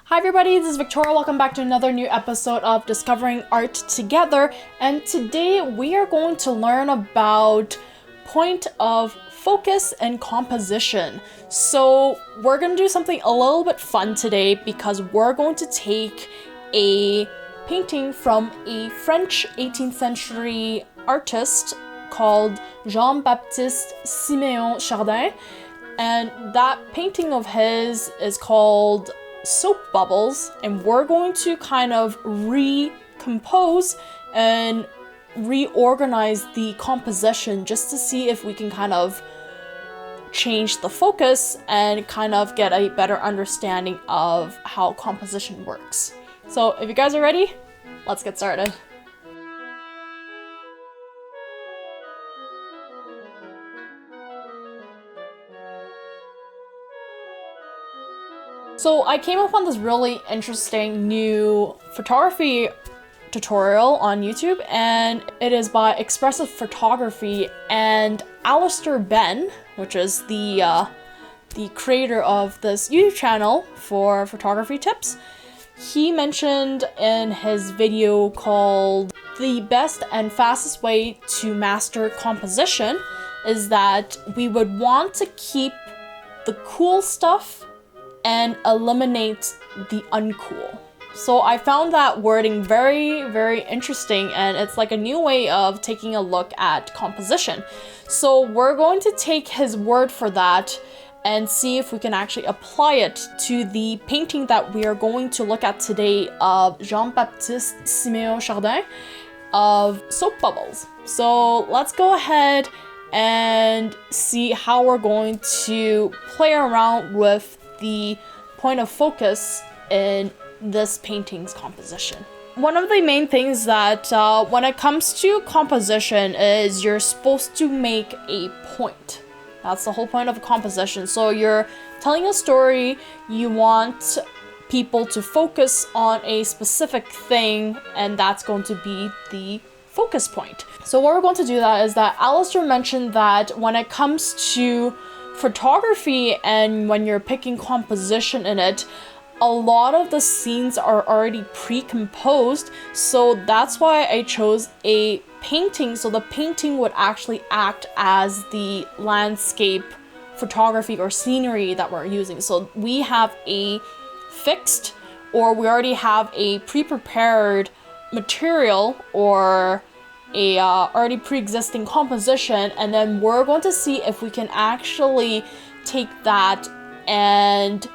Hi everybody, this is Victoria. Welcome back to another new episode of Discovering Art Together. And today we are going to learn about point of focus and composition. So we're going to do something a little bit fun today because we're going to take a painting from a French 18th century artist called Jean-Baptiste-Siméon Chardin. And that painting of his is called Soap Bubbles, and we're going to kind of recompose and reorganize the composition just to see if we can kind of change the focus and kind of get a better understanding of how composition works. So if you guys are ready, let's get started. So I came up on this really interesting new photography tutorial on YouTube, and it is by Expressive Photography, and Alister Benn, which is the creator of this YouTube channel for photography tips. He mentioned in his video called "The best and fastest way to master composition is that we would want to keep the cool stuff and eliminate the uncool." So I found that wording very, very interesting, and it's like a new way of taking a look at composition. So we're going to take his word for that and see if we can actually apply it to the painting that we are going to look at today of Jean-Baptiste-Siméon Chardin of Soap Bubbles. So let's go ahead and see how we're going to play around with the point of focus in this painting's composition. One of the main things that when it comes to composition is you're supposed to make a point. That's the whole point of a composition. So you're telling a story, you want people to focus on a specific thing, and that's going to be the focus point. So what we're going to do that is that Alister mentioned that when it comes to photography and when you're picking composition in it, a lot of the scenes are already pre-composed, so that's why I chose a painting, so the painting would actually act as the landscape photography or scenery that we're using. So we have a fixed, or we already have a pre-prepared material or a already pre-existing composition, and then we're going to see if we can actually take that and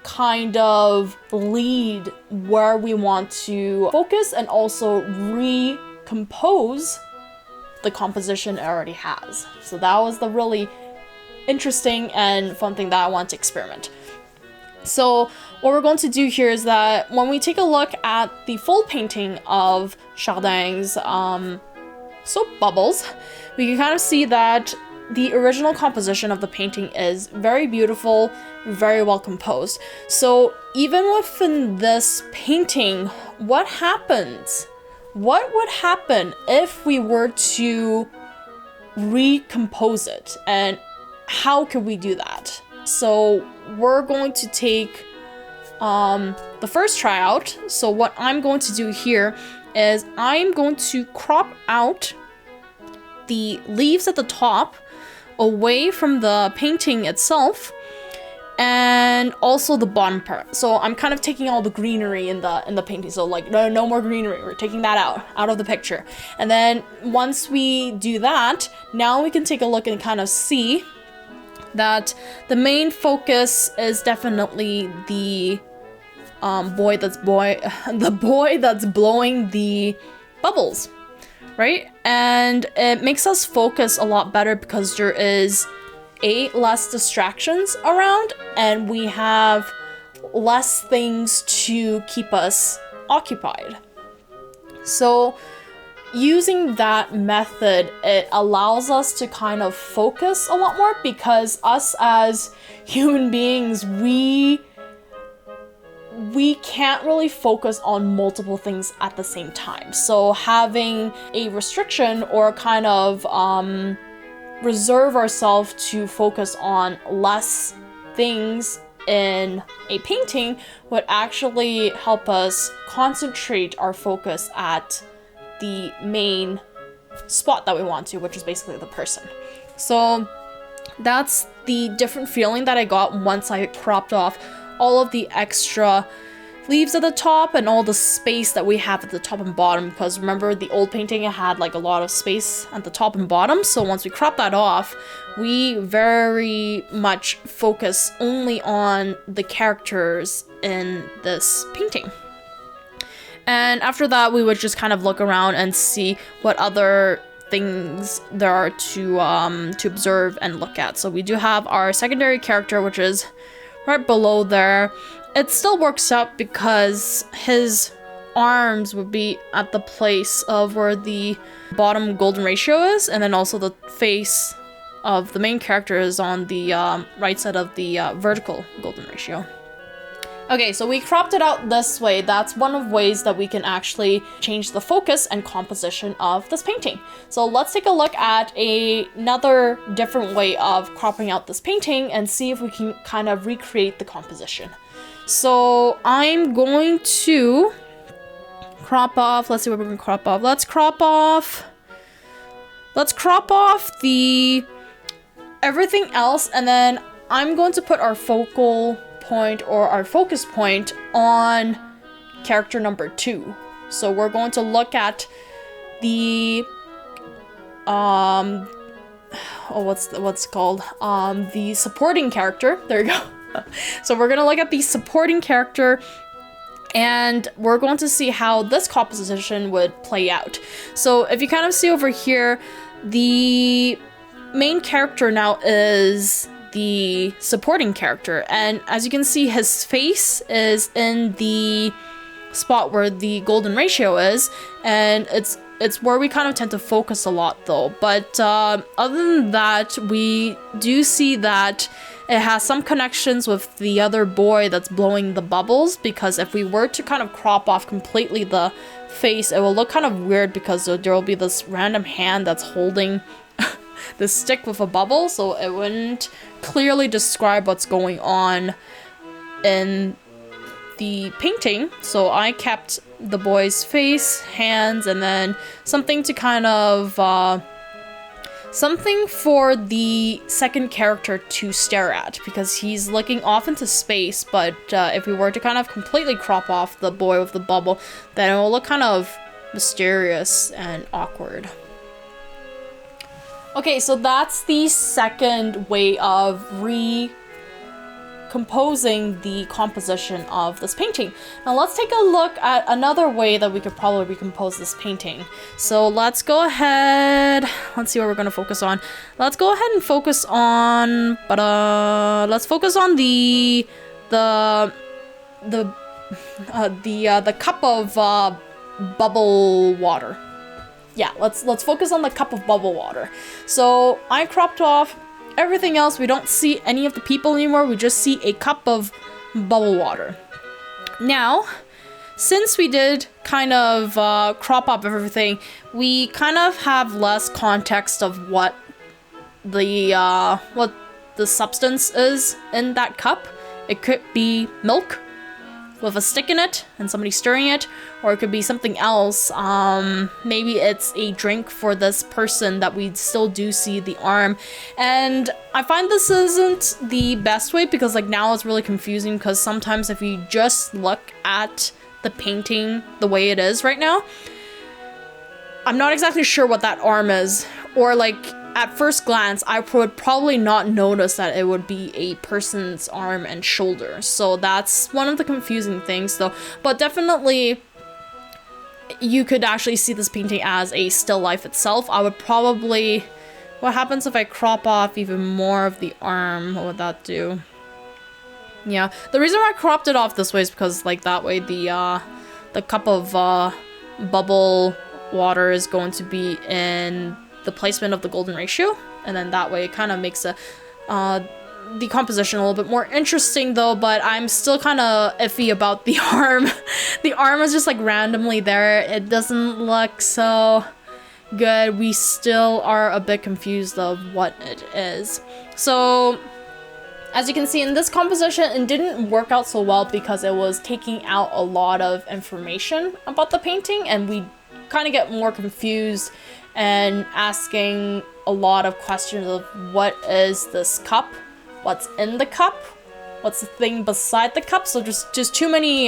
kind of lead where we want to focus and also recompose the composition it already has. So that was the really interesting and fun thing that I want to experiment. So what we're going to do here is that when we take a look at the full painting of Chardin's Soap Bubbles, we can kind of see that the original composition of the painting is very beautiful, very well composed. So even within this painting, what happens? What would happen if we were to recompose it? And how could we do that? So we're going to take the first tryout. So what I'm going to do here is I'm going to crop out the leaves at the top away from the painting itself, and also the bottom part. So I'm kind of taking all the greenery in the painting. So like no more greenery. We're taking that out of the picture. And then once we do that, now we can take a look and kind of see that the main focus is definitely the boy that's blowing the bubbles, right? And it makes us focus a lot better because there is less distractions around, and we have less things to keep us occupied. So using that method, it allows us to kind of focus a lot more, because us as human beings, we can't really focus on multiple things at the same time. So having a restriction or kind of reserve ourselves to focus on less things in a painting would actually help us concentrate our focus at the main spot that we want to, which is basically the person. So that's the different feeling that I got once I cropped off all of the extra leaves at the top and all the space that we have at the top and bottom, because remember the old painting, it had like a lot of space at the top and bottom. So once we crop that off, we very much focus only on the characters in this painting. And after that, we would just kind of look around and see what other things there are to observe and look at. So we do have our secondary character, which is right below there. It still works out because his arms would be at the place of where the bottom golden ratio is, and then also the face of the main character is on the right side of the vertical golden ratio. Okay, so we cropped it out this way. That's one of ways that we can actually change the focus and composition of this painting. So let's take a look at another different way of cropping out this painting and see if we can kind of recreate the composition. So I'm going to crop off, let's see what we're gonna crop off. Let's crop off the everything else, and then I'm going to put our focal point or our focus point on character number 2. So we're going to look at the what's it called? The supporting character. There you go. So we're gonna look at the supporting character, and we're going to see how this composition would play out. So if you kind of see over here, the main character now is the supporting character, and as you can see, his face is in the spot where the golden ratio is, and it's where we kind of tend to focus a lot though. But other than that, we do see that it has some connections with the other boy that's blowing the bubbles, because if we were to kind of crop off completely the face, it will look kind of weird because there will be this random hand that's holding the stick with a bubble, so it wouldn't clearly describe what's going on in the painting. So I kept the boy's face, hands, and then something to kind of something for the second character to stare at, because he's looking off into space. But if we were to kind of completely crop off the boy with the bubble, then it will look kind of mysterious and awkward. Okay, so that's the second way of recomposing the composition of this painting. Now let's take a look at another way that we could probably recompose this painting. So let's go ahead, let's see what we're going to focus on. Let's go ahead and focus on, let's focus on the cup of bubble water. Yeah, let's focus on the cup of bubble water. So I cropped off everything else. We don't see any of the people anymore. We just see a cup of bubble water. Now, since we did kind of crop off everything, we kind of have less context of what the substance is in that cup. It could be milk with a stick in it and somebody stirring it, or it could be something else. Maybe it's a drink for this person that we still do see the arm. And I find this isn't the best way, because like now it's really confusing, because sometimes if you just look at the painting the way it is right now, I'm not exactly sure what that arm is, or like at first glance, I would probably not notice that it would be a person's arm and shoulder. So that's one of the confusing things though. But definitely, you could actually see this painting as a still life itself. I would probably... What happens if I crop off even more of the arm? What would that do? Yeah, the reason why I cropped it off this way is because like that way the cup of bubble water is going to be in the placement of the golden ratio, and then that way it kind of makes the composition a little bit more interesting though. But I'm still kind of iffy about the arm. The arm is just like randomly there. It doesn't look so good. We still are a bit confused of what it is. So As you can see in this composition, it didn't work out so well because it was taking out a lot of information about the painting, and we kind of get more confused and asking a lot of questions of what is this cup, what's in the cup, what's the thing beside the cup. So just too many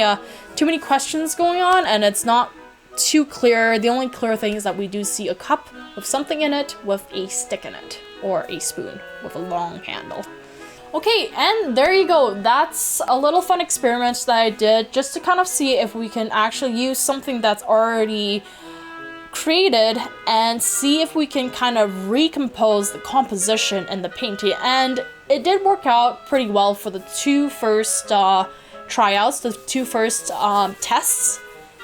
questions going on, and it's not too clear. The only clear thing is that we do see a cup with something in it with a stick in it, or a spoon with a long handle. Okay, and there you go. That's a little fun experiment that I did just to kind of see if we can actually use something that's already created and see if we can kind of recompose the composition in the painting. And it did work out pretty well for the two first tryouts, the two first tests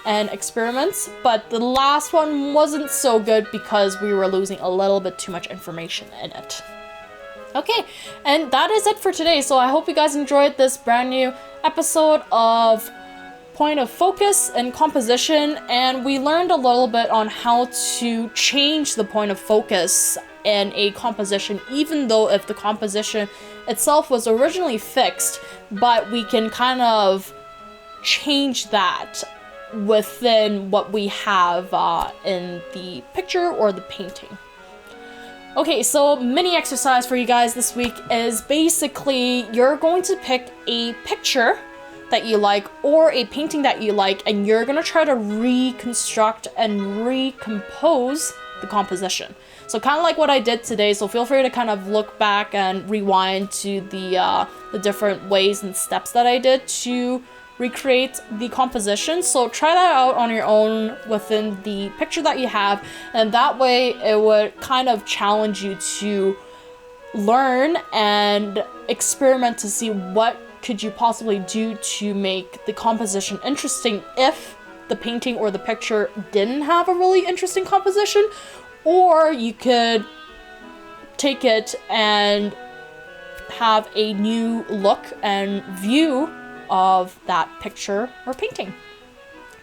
and experiments, but the last one wasn't so good because we were losing a little bit too much information in it. Okay, and that is it for today. So I hope you guys enjoyed this brand new episode of point of focus and composition, and we learned a little bit on how to change the point of focus in a composition, even though if the composition itself was originally fixed, but we can kind of change that within what we have in the picture or the painting. Okay, so mini exercise for you guys this week is basically you're going to pick a picture that you like or a painting that you like, and you're gonna try to reconstruct and recompose the composition. So kind of like what I did today, so feel free to kind of look back and rewind to the different ways and steps that I did to recreate the composition. So try that out on your own within the picture that you have, and that way it would kind of challenge you to learn and experiment to see what could you possibly do to make the composition interesting if the painting or the picture didn't have a really interesting composition, or you could take it and have a new look and view of that picture or painting.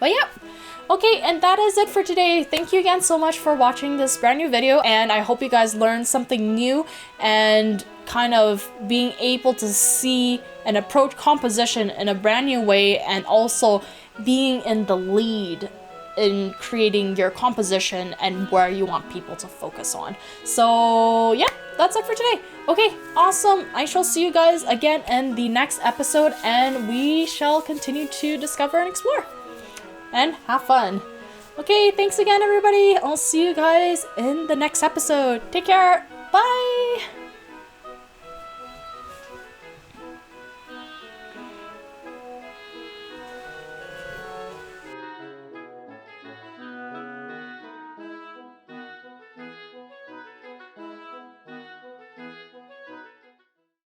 But yeah, okay, and that is it for today. Thank you again so much for watching this brand new video, and I hope you guys learned something new and kind of being able to see and approach composition in a brand new way, and also being in the lead in creating your composition and where you want people to focus on. So yeah, that's it for today. Okay, awesome. I shall see you guys again in the next episode, and we shall continue to discover and explore and have fun. Okay, thanks again, everybody. I'll see you guys in the next episode. Take care. Bye.